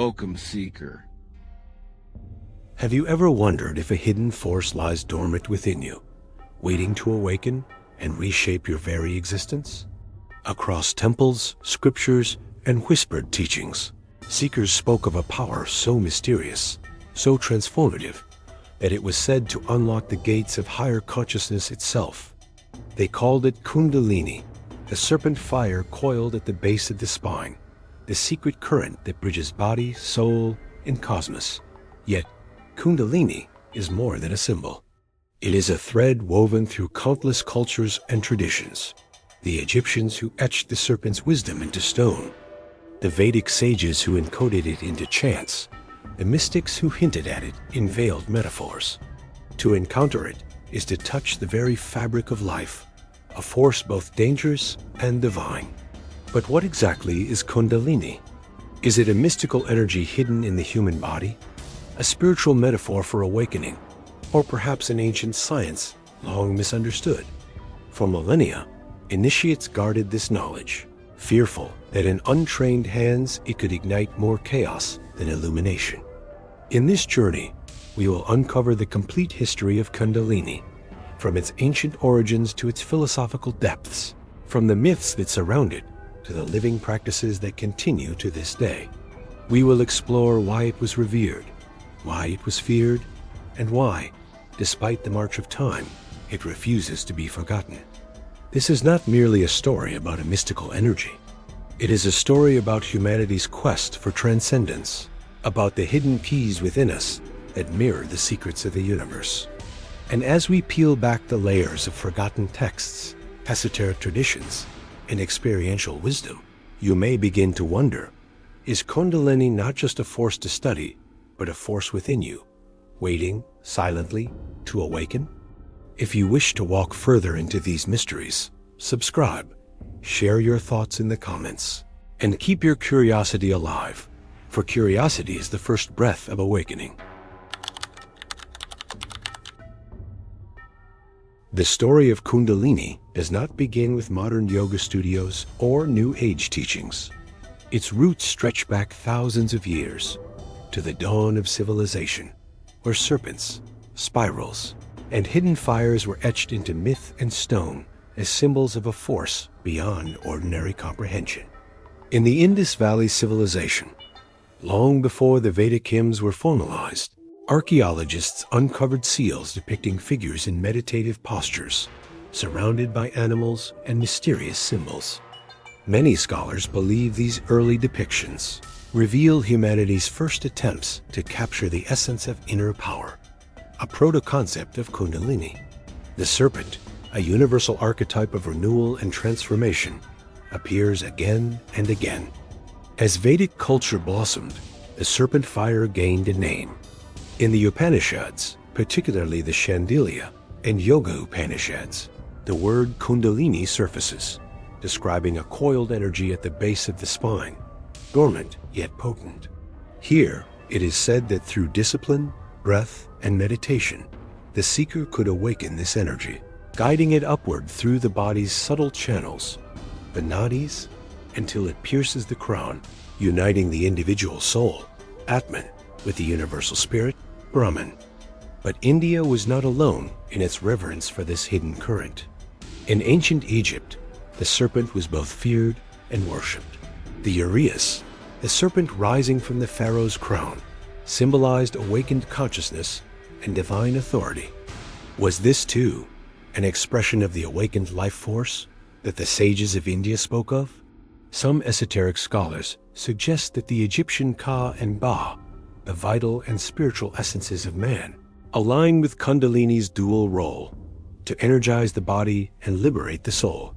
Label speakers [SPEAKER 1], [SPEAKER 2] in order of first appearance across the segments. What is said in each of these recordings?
[SPEAKER 1] Welcome, Seeker.
[SPEAKER 2] Have you ever wondered if a hidden force lies dormant within you, waiting to awaken and reshape your very existence? Across temples, scriptures, and whispered teachings, seekers spoke of a power so mysterious, so transformative, that it was said to unlock the gates of higher consciousness itself. They called it Kundalini, the serpent fire coiled at the base of the spine, the secret current that bridges body, soul, and cosmos. Yet, Kundalini is more than a symbol. It is a thread woven through countless cultures and traditions. The Egyptians who etched the serpent's wisdom into stone, the Vedic sages who encoded it into chants, the mystics who hinted at it in veiled metaphors. To encounter it is to touch the very fabric of life, a force both dangerous and divine. But what exactly is Kundalini? Is it a mystical energy hidden in the human body? A spiritual metaphor for awakening? Or perhaps an ancient science long misunderstood? For millennia, initiates guarded this knowledge, fearful that in untrained hands it could ignite more chaos than illumination. In this journey, we will uncover the complete history of Kundalini, from its ancient origins to its philosophical depths, from the myths that surround it to the living practices that continue to this day. We will explore why it was revered, why it was feared, and why, despite the march of time, it refuses to be forgotten. This is not merely a story about a mystical energy. It is a story about humanity's quest for transcendence, about the hidden keys within us that mirror the secrets of the universe. And as we peel back the layers of forgotten texts, esoteric traditions, and experiential wisdom, you may begin to wonder, is Kundalini not just a force to study, but a force within you, waiting silently to awaken? If you wish to walk further into these mysteries, subscribe, share your thoughts in the comments, and keep your curiosity alive, for curiosity is the first breath of awakening. The story of Kundalini does not begin with modern yoga studios or New Age teachings. Its roots stretch back thousands of years to the dawn of civilization, where serpents, spirals, and hidden fires were etched into myth and stone as symbols of a force beyond ordinary comprehension. In the Indus Valley civilization, long before the Vedic hymns were formalized, archaeologists uncovered seals depicting figures in meditative postures, surrounded by animals and mysterious symbols. Many scholars believe these early depictions reveal humanity's first attempts to capture the essence of inner power, a proto-concept of Kundalini. The serpent, a universal archetype of renewal and transformation, appears again and again. As Vedic culture blossomed, the serpent fire gained a name. In the Upanishads, particularly the Shandilya and Yoga Upanishads, the word Kundalini surfaces, describing a coiled energy at the base of the spine, dormant yet potent. Here, it is said that through discipline, breath, and meditation, the seeker could awaken this energy, guiding it upward through the body's subtle channels, the nadis, until it pierces the crown, uniting the individual soul, Atman, with the universal spirit, Brahman. But India was not alone in its reverence for this hidden current. In ancient Egypt, the serpent was both feared and worshipped. The uraeus, the serpent rising from the pharaoh's crown, symbolized awakened consciousness and divine authority. Was this, too, an expression of the awakened life force that the sages of India spoke of? Some esoteric scholars suggest that the Egyptian Ka and Ba, the vital and spiritual essences of man, align with Kundalini's dual role, to energize the body and liberate the soul.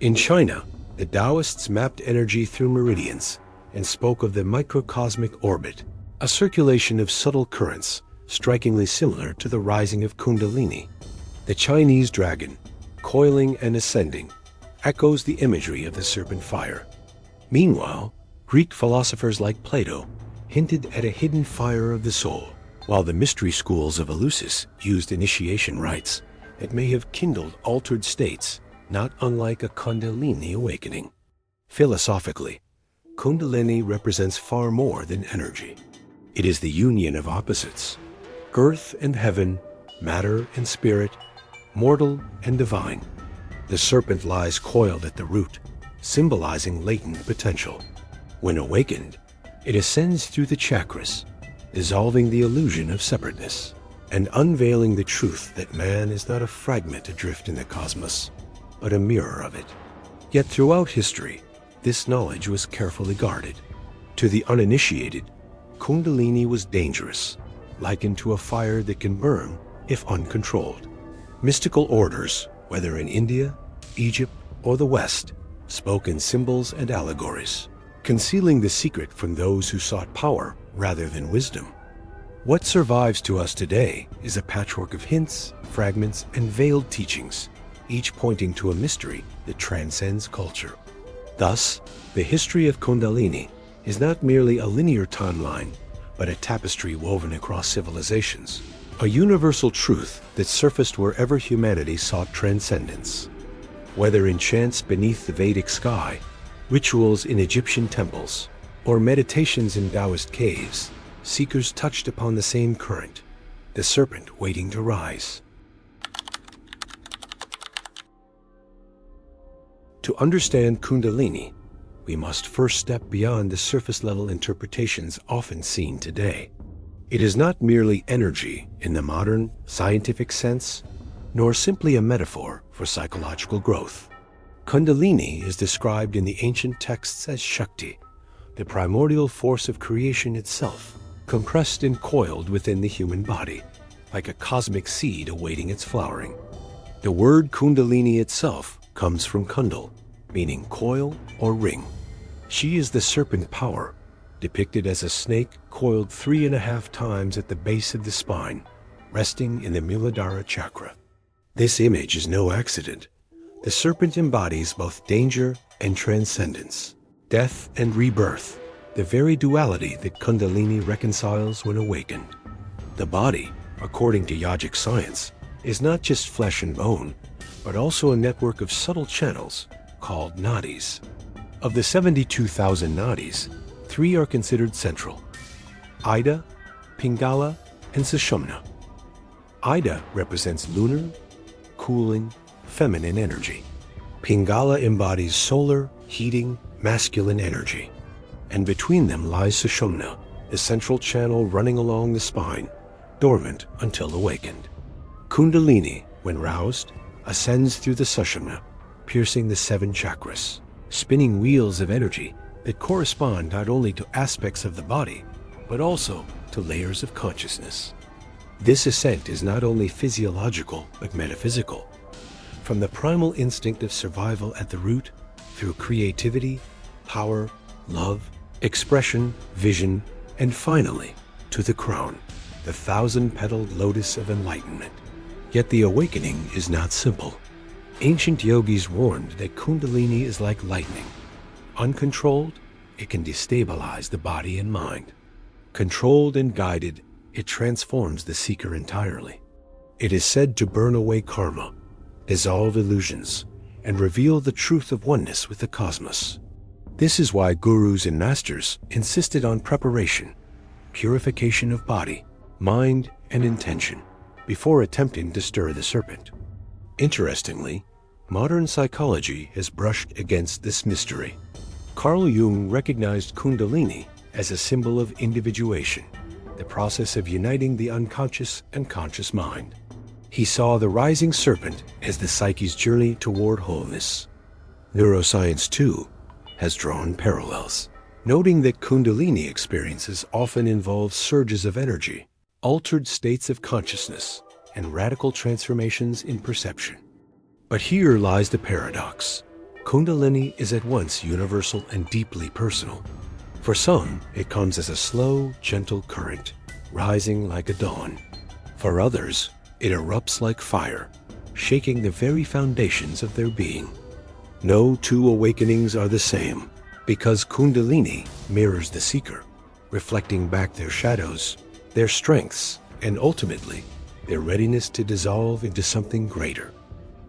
[SPEAKER 2] In China, the Taoists mapped energy through meridians and spoke of the microcosmic orbit, a circulation of subtle currents strikingly similar to the rising of Kundalini. The Chinese dragon, coiling and ascending, echoes the imagery of the serpent fire. Meanwhile, Greek philosophers like Plato hinted at a hidden fire of the soul, while the mystery schools of Eleusis used initiation rites that may have kindled altered states, not unlike a Kundalini awakening. Philosophically, Kundalini represents far more than energy. It is the union of opposites: earth and heaven, matter and spirit, mortal and divine. The serpent lies coiled at the root, symbolizing latent potential. When awakened, it ascends through the chakras, dissolving the illusion of separateness and unveiling the truth that man is not a fragment adrift in the cosmos, but a mirror of it. Yet throughout history, this knowledge was carefully guarded. To the uninitiated, Kundalini was dangerous, likened to a fire that can burn if uncontrolled. Mystical orders, whether in India, Egypt, or the West, spoke in symbols and allegories, concealing the secret from those who sought power rather than wisdom. What survives to us today is a patchwork of hints, fragments, and veiled teachings, each pointing to a mystery that transcends culture. Thus, the history of Kundalini is not merely a linear timeline, but a tapestry woven across civilizations, a universal truth that surfaced wherever humanity sought transcendence. Whether in chants beneath the Vedic sky, rituals in Egyptian temples, or meditations in Taoist caves, seekers touched upon the same current, the serpent waiting to rise. To understand Kundalini, we must first step beyond the surface-level interpretations often seen today. It is not merely energy in the modern, scientific sense, nor simply a metaphor for psychological growth. Kundalini is described in the ancient texts as Shakti, the primordial force of creation itself, compressed and coiled within the human body, like a cosmic seed awaiting its flowering. The word Kundalini itself comes from Kundal, meaning coil or ring. She is the serpent power, depicted as a snake coiled 3.5 times at the base of the spine, resting in the Muladhara chakra. This image is no accident. The serpent embodies both danger and transcendence, death and rebirth, the very duality that Kundalini reconciles when awakened. The body, according to yogic science, is not just flesh and bone, but also a network of subtle channels called nadis. Of the 72,000 nadis, 3 are considered central: Ida, Pingala, and Sushumna. Ida represents lunar, cooling, feminine energy. Pingala embodies solar, heating, masculine energy. And between them lies Sushumna, the central channel running along the spine, dormant until awakened. Kundalini, when roused, ascends through the Sushumna, piercing the 7 chakras, spinning wheels of energy that correspond not only to aspects of the body, but also to layers of consciousness. This ascent is not only physiological, but metaphysical. From the primal instinct of survival at the root, through creativity, power, love, expression, vision, and finally, to the crown, the 1,000-petaled lotus of enlightenment. Yet the awakening is not simple. Ancient yogis warned that Kundalini is like lightning. Uncontrolled, it can destabilize the body and mind. Controlled and guided, it transforms the seeker entirely. It is said to burn away karma, dissolve illusions, and reveal the truth of oneness with the cosmos. This is why gurus and masters insisted on preparation, purification of body, mind, and intention before attempting to stir the serpent. Interestingly, modern psychology has brushed against this mystery. Carl Jung recognized Kundalini as a symbol of individuation, the process of uniting the unconscious and conscious mind. He saw the rising serpent as the psyche's journey toward wholeness. Neuroscience, too, has drawn parallels, noting that Kundalini experiences often involve surges of energy, altered states of consciousness, and radical transformations in perception. But here lies the paradox. Kundalini is at once universal and deeply personal. For some, it comes as a slow, gentle current, rising like a dawn. For others, it erupts like fire, shaking the very foundations of their being. No 2 awakenings are the same, because Kundalini mirrors the seeker, reflecting back their shadows, their strengths, and ultimately, their readiness to dissolve into something greater.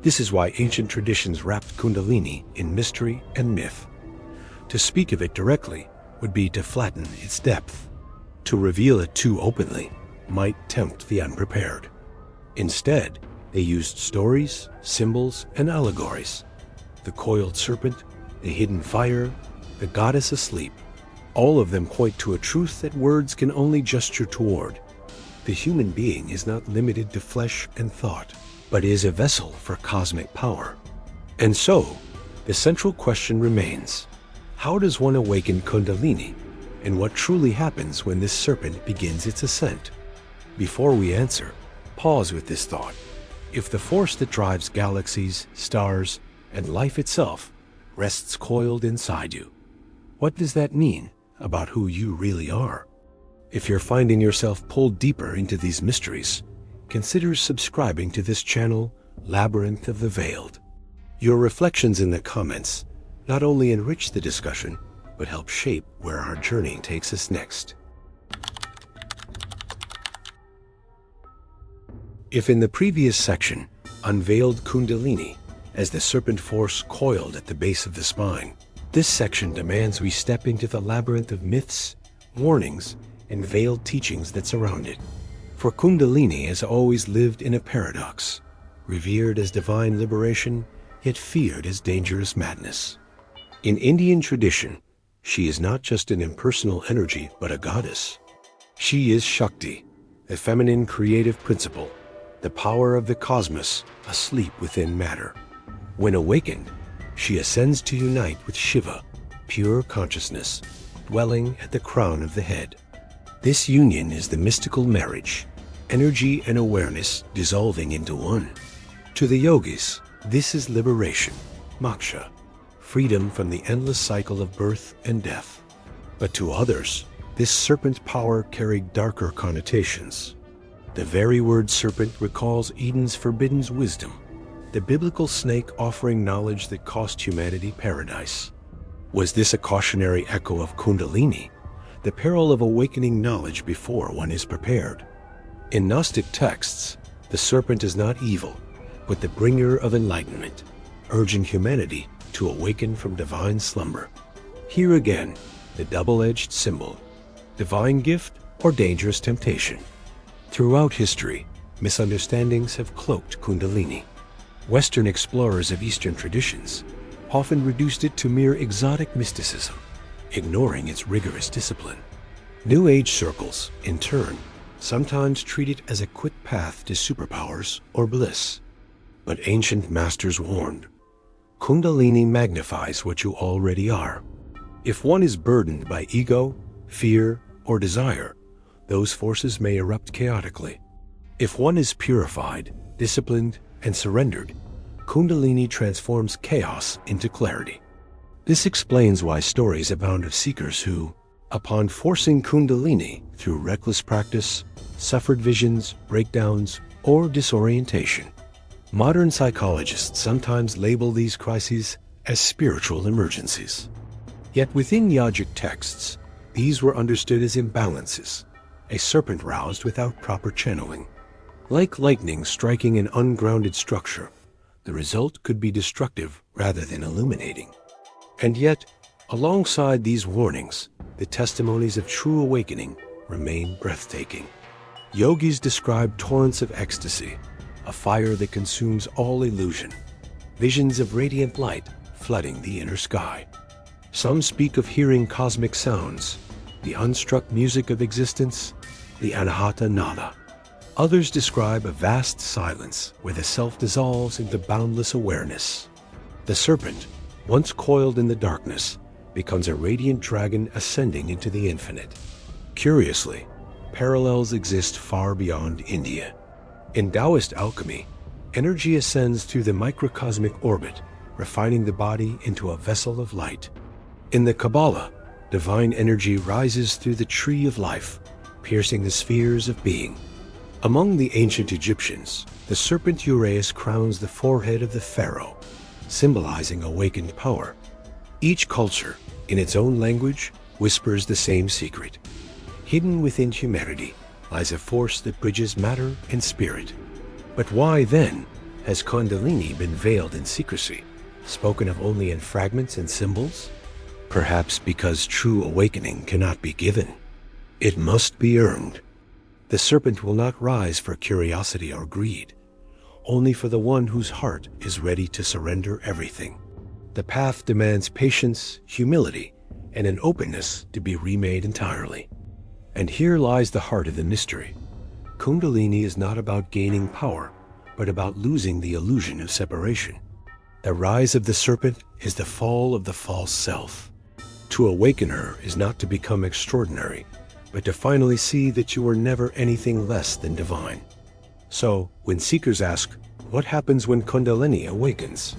[SPEAKER 2] This is why ancient traditions wrapped Kundalini in mystery and myth. To speak of it directly would be to flatten its depth. To reveal it too openly might tempt the unprepared. Instead, they used stories, symbols, and allegories. The coiled serpent, the hidden fire, the goddess asleep. All of them point to a truth that words can only gesture toward. The human being is not limited to flesh and thought, but is a vessel for cosmic power. And so, the central question remains: how does one awaken Kundalini, and what truly happens when this serpent begins its ascent? Before we answer, pause with this thought. If the force that drives galaxies, stars, and life itself rests coiled inside you, what does that mean about who you really are? If you're finding yourself pulled deeper into these mysteries, consider subscribing to this channel, Labyrinth of the Veiled. Your reflections in the comments not only enrich the discussion, but help shape where our journey takes us next. If in the previous section, unveiled Kundalini as the serpent force coiled at the base of the spine, this section demands we step into the labyrinth of myths, warnings, and veiled teachings that surround it. For Kundalini has always lived in a paradox, revered as divine liberation, yet feared as dangerous madness. In Indian tradition, she is not just an impersonal energy, but a goddess. She is Shakti, a feminine creative principle, the power of the cosmos asleep within matter. When awakened, she ascends to unite with Shiva, pure consciousness, dwelling at the crown of the head. This union is the mystical marriage, energy and awareness dissolving into one. To the yogis, this is liberation, moksha, freedom from the endless cycle of birth and death. But to others, this serpent power carried darker connotations. The very word serpent recalls Eden's forbidden wisdom, the biblical snake offering knowledge that cost humanity paradise. Was this a cautionary echo of Kundalini, the peril of awakening knowledge before one is prepared? In Gnostic texts, the serpent is not evil, but the bringer of enlightenment, urging humanity to awaken from divine slumber. Here again, the double-edged symbol, divine gift or dangerous temptation. Throughout history, misunderstandings have cloaked Kundalini. Western explorers of Eastern traditions often reduced it to mere exotic mysticism, ignoring its rigorous discipline. New Age circles, in turn, sometimes treat it as a quick path to superpowers or bliss. But ancient masters warned, Kundalini magnifies what you already are. If one is burdened by ego, fear, or desire, those forces may erupt chaotically. If one is purified, disciplined, and surrendered, Kundalini transforms chaos into clarity. This explains why stories abound of seekers who, upon forcing Kundalini through reckless practice, suffered visions, breakdowns, or disorientation. Modern psychologists sometimes label these crises as spiritual emergencies. Yet within yogic texts, these were understood as imbalances, a serpent roused without proper channeling. Like lightning striking an ungrounded structure, the result could be destructive rather than illuminating. And yet, alongside these warnings, the testimonies of true awakening remain breathtaking. Yogis describe torrents of ecstasy, a fire that consumes all illusion, visions of radiant light flooding the inner sky. Some speak of hearing cosmic sounds, the unstruck music of existence, the anahata nada. Others describe a vast silence where the self dissolves into boundless awareness. The serpent, once coiled in the darkness, becomes a radiant dragon ascending into the infinite. Curiously, parallels exist far beyond India. In Taoist alchemy, energy ascends through the microcosmic orbit, refining the body into a vessel of light. In the Kabbalah, divine energy rises through the tree of life, piercing the spheres of being. Among the ancient Egyptians, the serpent Uraeus crowns the forehead of the pharaoh, symbolizing awakened power. Each culture, in its own language, whispers the same secret. Hidden within humanity lies a force that bridges matter and spirit. But why, then, has Kundalini been veiled in secrecy, spoken of only in fragments and symbols? Perhaps because true awakening cannot be given. It must be earned. The serpent will not rise for curiosity or greed, only for the one whose heart is ready to surrender everything. The path demands patience, humility, and an openness to be remade entirely. And here lies the heart of the mystery. Kundalini is not about gaining power, but about losing the illusion of separation. The rise of the serpent is the fall of the false self. To awaken her is not to become extraordinary, but to finally see that you are never anything less than divine. So, when seekers ask, what happens when Kundalini awakens?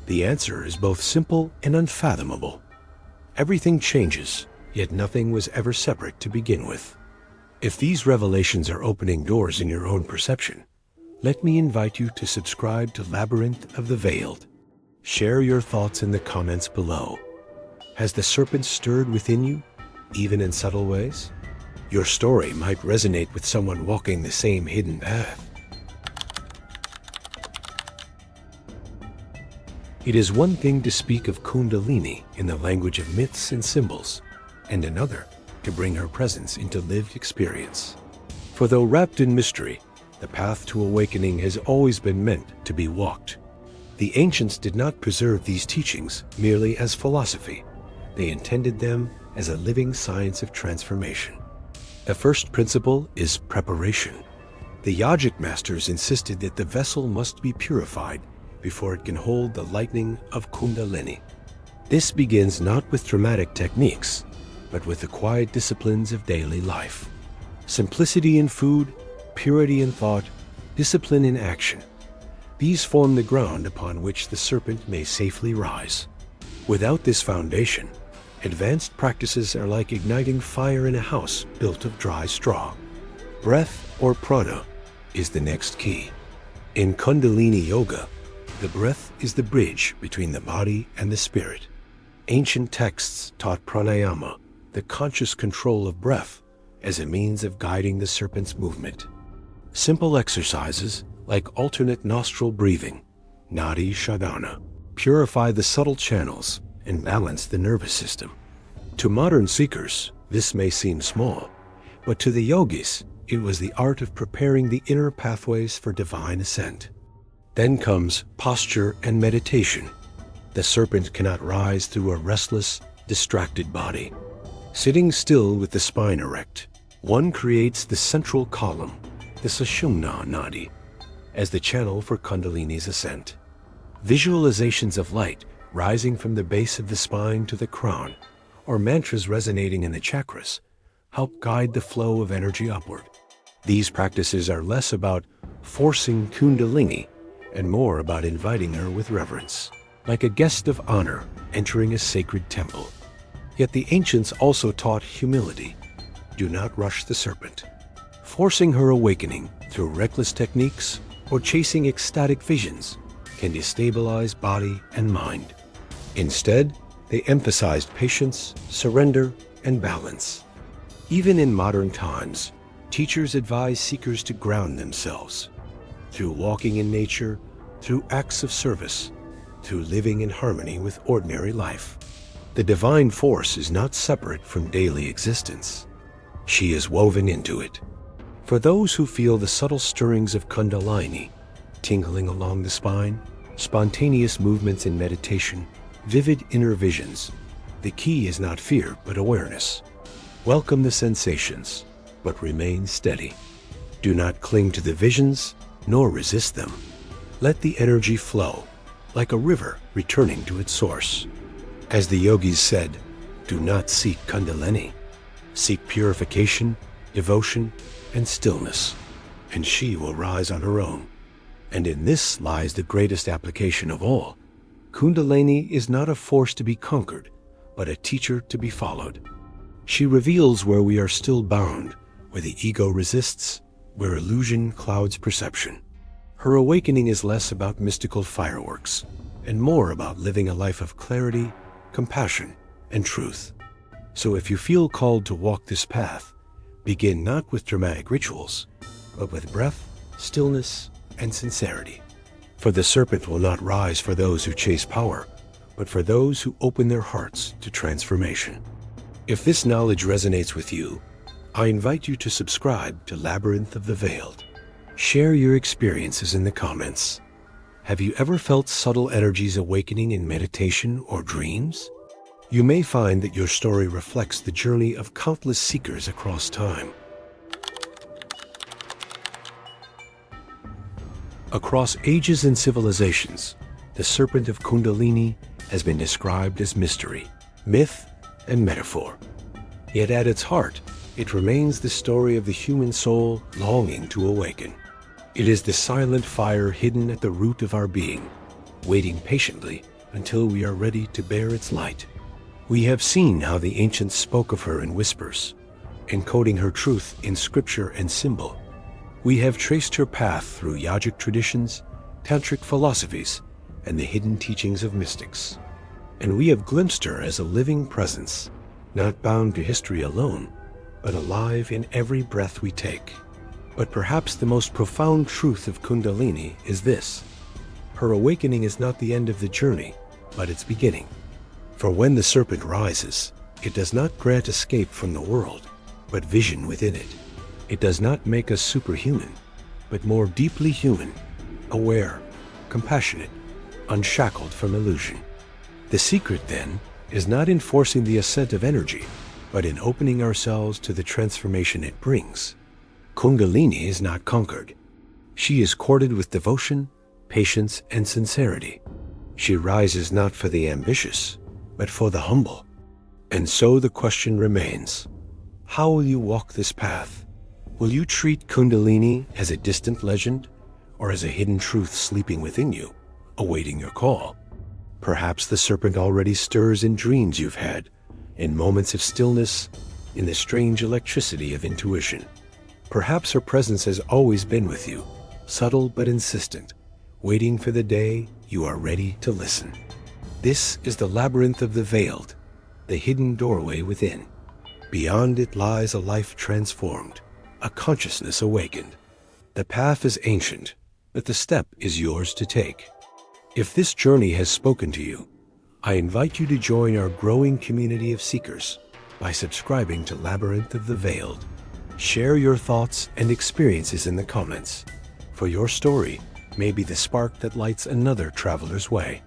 [SPEAKER 2] The answer is both simple and unfathomable. Everything changes, yet nothing was ever separate to begin with. If these revelations are opening doors in your own perception, let me invite you to subscribe to Labyrinth of the Veiled. Share your thoughts in the comments below. Has the serpent stirred within you, even in subtle ways? Your story might resonate with someone walking the same hidden path. It is one thing to speak of Kundalini in the language of myths and symbols, and another to bring her presence into lived experience. For though wrapped in mystery, the path to awakening has always been meant to be walked. The ancients did not preserve these teachings merely as philosophy. They intended them as a living science of transformation. The first principle is preparation. The yogic masters insisted that the vessel must be purified before it can hold the lightning of Kundalini. This begins not with dramatic techniques, but with the quiet disciplines of daily life. Simplicity in food, purity in thought, discipline in action. These form the ground upon which the serpent may safely rise. Without this foundation, advanced practices are like igniting fire in a house built of dry straw. Breath, or prana, is the next key. In Kundalini Yoga, the breath is the bridge between the body and the spirit. Ancient texts taught pranayama, the conscious control of breath, as a means of guiding the serpent's movement. Simple exercises, like alternate nostril breathing, nadi shodhana, purify the subtle channels and balance the nervous system. To modern seekers, this may seem small, but to the yogis, it was the art of preparing the inner pathways for divine ascent. Then comes posture and meditation. The serpent cannot rise through a restless, distracted body. Sitting still with the spine erect, one creates the central column, the Sushumna Nadi, as the channel for Kundalini's ascent. Visualizations of light rising from the base of the spine to the crown, or mantras resonating in the chakras, help guide the flow of energy upward. These practices are less about forcing Kundalini and more about inviting her with reverence, like a guest of honor entering a sacred temple. Yet the ancients also taught humility. Do not rush the serpent. Forcing her awakening through reckless techniques or chasing ecstatic visions can destabilize body and mind. Instead, they emphasized patience, surrender, and balance. Even in modern times, teachers advise seekers to ground themselves through walking in nature, through acts of service, through living in harmony with ordinary life. The divine force is not separate from daily existence. She is woven into it. For those who feel the subtle stirrings of Kundalini, tingling along the spine, spontaneous movements in meditation, vivid inner visions, the key is not fear but awareness. Welcome the sensations, but remain steady. Do not cling to the visions, nor resist them. Let the energy flow, like a river returning to its source. As the yogis said, do not seek Kundalini. Seek purification, devotion, and stillness, and she will rise on her own. And in this lies the greatest application of all. Kundalini is not a force to be conquered, but a teacher to be followed. She reveals where we are still bound, where the ego resists, where illusion clouds perception. Her awakening is less about mystical fireworks, and more about living a life of clarity, compassion, and truth. So if you feel called to walk this path, begin not with dramatic rituals, but with breath, stillness, and sincerity. For the serpent will not rise for those who chase power, but for those who open their hearts to transformation. If this knowledge resonates with you, I invite you to subscribe to Labyrinth of the Veiled. Share your experiences in the comments. Have you ever felt subtle energies awakening in meditation or dreams? You may find that your story reflects the journey of countless seekers across time. Across ages and civilizations, the Serpent of Kundalini has been described as mystery, myth, and metaphor. Yet at its heart, it remains the story of the human soul longing to awaken. It is the silent fire hidden at the root of our being, waiting patiently until we are ready to bear its light. We have seen how the ancients spoke of her in whispers, encoding her truth in scripture and symbol. We have traced her path through yogic traditions, tantric philosophies, and the hidden teachings of mystics. And we have glimpsed her as a living presence, not bound to history alone, but alive in every breath we take. But perhaps the most profound truth of Kundalini is this: her awakening is not the end of the journey, but its beginning. For when the serpent rises, it does not grant escape from the world, but vision within it. It does not make us superhuman, but more deeply human, aware, compassionate, unshackled from illusion. The secret, then, is not in forcing the ascent of energy, but in opening ourselves to the transformation it brings. Kundalini is not conquered. She is courted with devotion, patience, and sincerity. She rises not for the ambitious, but for the humble. And so the question remains: how will you walk this path? Will you treat Kundalini as a distant legend, or as a hidden truth sleeping within you, awaiting your call? Perhaps the serpent already stirs in dreams you've had, in moments of stillness, in the strange electricity of intuition. Perhaps her presence has always been with you, subtle but insistent, waiting for the day you are ready to listen. This is the Labyrinth of the Veiled, the hidden doorway within. Beyond it lies a life transformed, a consciousness awakened. The path is ancient, but the step is yours to take. If this journey has spoken to you, I invite you to join our growing community of seekers by subscribing to Labyrinth of the Veiled. Share your thoughts and experiences in the comments, for your story may be the spark that lights another traveler's way.